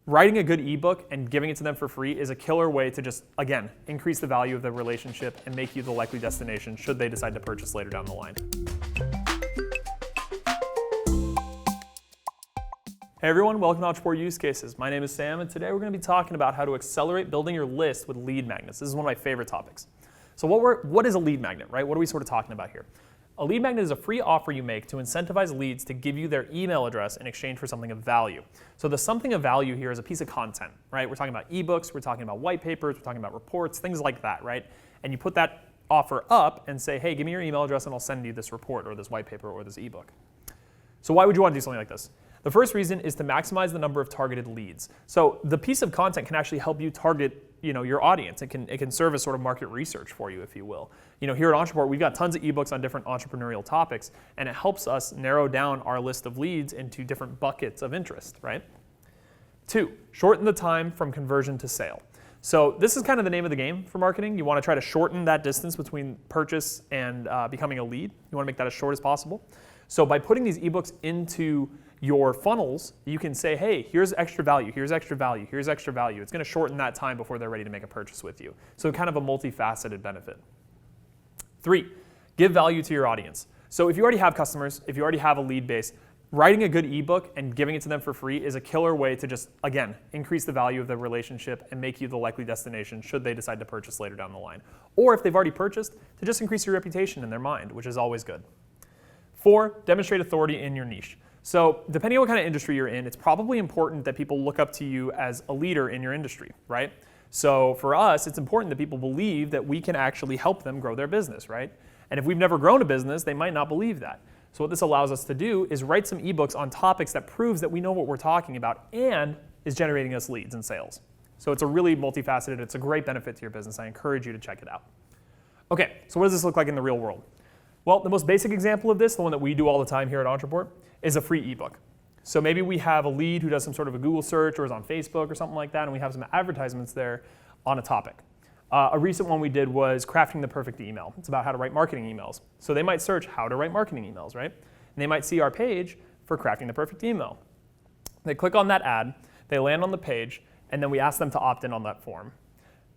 Writing a good ebook and giving it to them for free is a killer way to just, again, increase the value of the relationship and make you the likely destination should they decide to purchase later down the line. Hey everyone, welcome to Ontraport Use Cases. My name is Sam, and today we're going to be talking about how to accelerate building your list with lead magnets. This is one of my favorite topics. So what is a lead magnet, right? What are we sort of talking about here? A lead magnet is a free offer you make to incentivize leads to give you their email address in exchange for something of value. So the something of value here is a piece of content, right? We're talking about ebooks, we're talking about white papers, we're talking about reports, things like that, right? And you put that offer up and say, hey, give me your email address and I'll send you this report or this white paper or this ebook. So why would you want to do something like this? The first reason is to maximize the number of targeted leads. So the piece of content can actually help you target your audience. It can serve as sort of market research for you, if you will. Here at Ontraport, we've got tons of ebooks on different entrepreneurial topics, and it helps us narrow down our list of leads into different buckets of interest, right? 2, shorten the time from conversion to sale. So this is kind of the name of the game for marketing. You want to try to shorten that distance between purchase and becoming a lead. You want to make that as short as possible. So by putting these ebooks into your funnels, you can say, hey, here's extra value, here's extra value, here's extra value. It's going to shorten that time before they're ready to make a purchase with you. So kind of a multifaceted benefit. 3, give value to your audience. So if you already have customers, if you already have a lead base, writing a good ebook and giving it to them for free is a killer way to just, again, increase the value of the relationship and make you the likely destination should they decide to purchase later down the line. Or if they've already purchased, to just increase your reputation in their mind, which is always good. 4, demonstrate authority in your niche. So depending on what kind of industry you're in, it's probably important that people look up to you as a leader in your industry, right? So for us, it's important that people believe that we can actually help them grow their business, right? And if we've never grown a business, they might not believe that. So what this allows us to do is write some ebooks on topics that proves that we know what we're talking about and is generating us leads and sales. So it's a really multifaceted, it's a great benefit to your business. I encourage you to check it out. Okay, so what does this look like in the real world? Well, the most basic example of this, the one that we do all the time here at Ontraport, is a free ebook. So maybe we have a lead who does some sort of a Google search or is on Facebook or something like that, and we have some advertisements there on a topic. A recent one we did was crafting the perfect email. It's about how to write marketing emails. So they might search how to write marketing emails, right? And they might see our page for crafting the perfect email. They click on that ad, they land on the page, and then we ask them to opt in on that form.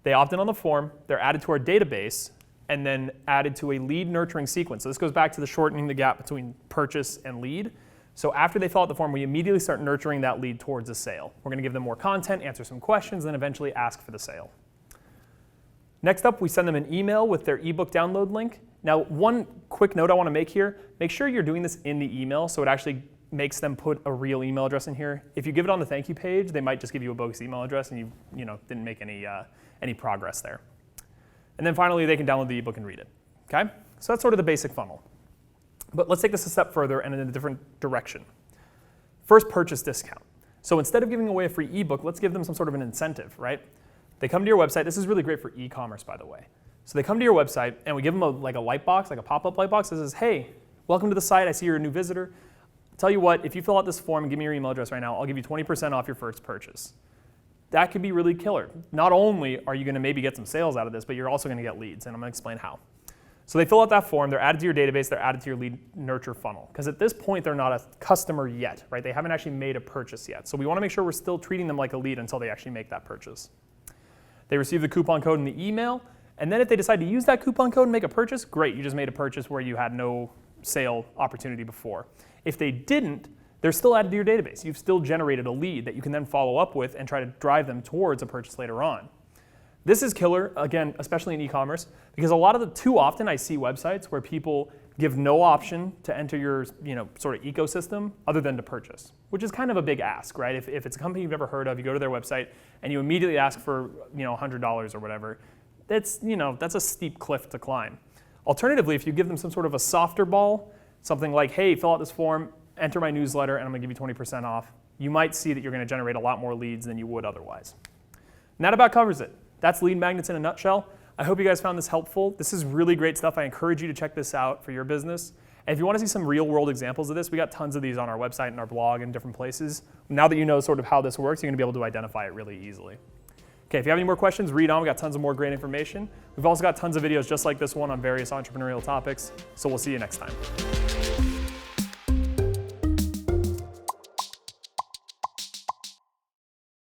They opt in on the form, they're added to our database, and then added to a lead nurturing sequence. So this goes back to the shortening the gap between purchase and lead. So after they fill out the form, we immediately start nurturing that lead towards a sale. We're going to give them more content, answer some questions, and then eventually ask for the sale. Next up, we send them an email with their ebook download link. Now, one quick note I want to make here, make sure you're doing this in the email so it actually makes them put a real email address in here. If you give it on the thank you page, they might just give you a bogus email address and you didn't make any progress there. And then finally, they can download the ebook and read it, okay? So that's sort of the basic funnel. But let's take this a step further and in a different direction. First, purchase discount. So instead of giving away a free ebook, let's give them some sort of an incentive, right? They come to your website. This is really great for e-commerce, by the way. So they come to your website, and we give them a light box, like a pop-up light box that says, hey, welcome to the site. I see you're a new visitor. Tell you what, if you fill out this form and give me your email address right now, I'll give you 20% off your first purchase. That could be really killer. Not only are you going to maybe get some sales out of this, but you're also going to get leads, and I'm going to explain how. So they fill out that form, they're added to your database, they're added to your lead nurture funnel. Because at this point, they're not a customer yet, right? They haven't actually made a purchase yet. So we want to make sure we're still treating them like a lead until they actually make that purchase. They receive the coupon code in the email, and then if they decide to use that coupon code and make a purchase, great, you just made a purchase where you had no sale opportunity before. If they didn't, they're still added to your database. You've still generated a lead that you can then follow up with and try to drive them towards a purchase later on. This is killer, again, especially in e-commerce, because too often I see websites where people give no option to enter your sort of ecosystem other than to purchase, which is kind of a big ask, right? If it's a company you've never heard of, you go to their website and you immediately ask for $100 or whatever, that's a steep cliff to climb. Alternatively, if you give them some sort of a softer ball, something like, hey, fill out this form, enter my newsletter, and I'm going to give you 20% off, you might see that you're going to generate a lot more leads than you would otherwise. And that about covers it. That's lead magnets in a nutshell. I hope you guys found this helpful. This is really great stuff. I encourage you to check this out for your business. And if you want to see some real world examples of this, we got tons of these on our website and our blog and different places. Now that you know sort of how this works, you're going to be able to identify it really easily. Okay, if you have any more questions, read on. We got tons of more great information. We've also got tons of videos just like this one on various entrepreneurial topics. So we'll see you next time.